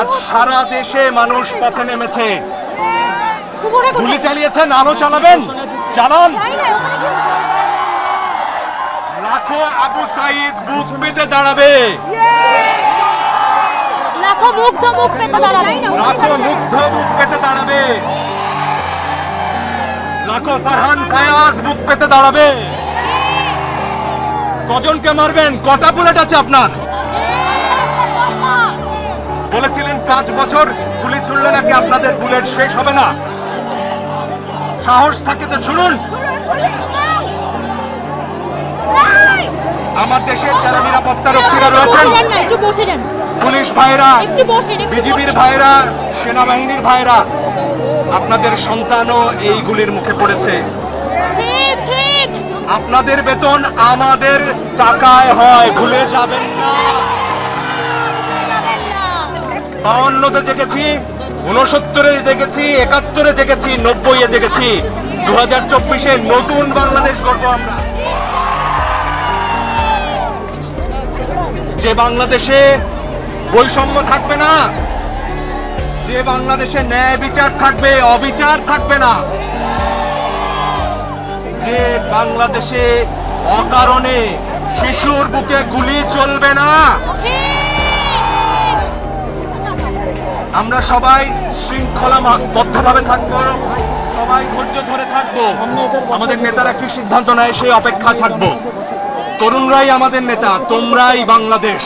আজ সারা দেশে মানুষ পথে নেমেছে। গুলি চালিয়েছেন, আলো চালাবেন, চালান। লাখো আবু সাইদ বুক পেতে দাঁড়াবে, লাখো মুগ্ধ বুক পেতে দাঁড়াবে, লাখো মুগ্ধ বুক পেতে দাঁড়াবে, লাখো ফারহান ফায়াজ বুক পেতে দাঁড়াবে। কজনকে মারবেন? কটা বুলেট আছে আপনার? বলেছিলেন 5 বছর গুলি ছুড়লে নাকি আপনাদের বুলেট শেষ হবে না। সাহস থাকে তো ছুড়ুন। আমার দেশের যারা নিরাপত্তা রক্ষীরা রয়েছেন, পুলিশ ভাইরা, বিজিবির ভাইরা, সেনাবাহিনীর ভাইরা, আপনাদের সন্তানও এই গুলির মুখে পড়েছে। আপনাদের বেতন আমাদের টাকায় হয়, ভুলে যাবেন না। 52-তে জেগেছি, 69-এ জেগেছি, 71-এ জেগেছি, 90-এ জেগেছি। 2024-এ নতুন বাংলাদেশ গড়ব আমরা, যে বাংলাদেশে বৈষম্য থাকবে না, যে বাংলাদেশে ন্যায় বিচার থাকবে, অবিচার থাকবে না, যে বাংলাদেশে অকারণে শিশুর বুকে গুলি চলবে না। আমরা সবাই শৃঙ্খলাবদ্ধভাবে থাকবো, সবাই ধৈর্য ধরে থাকবো। আমাদের নেতারা কি সিদ্ধান্ত নেয় সেই অপেক্ষা থাকবো। তরুণরাই আমাদের নেতা, তোমরাই বাংলাদেশ।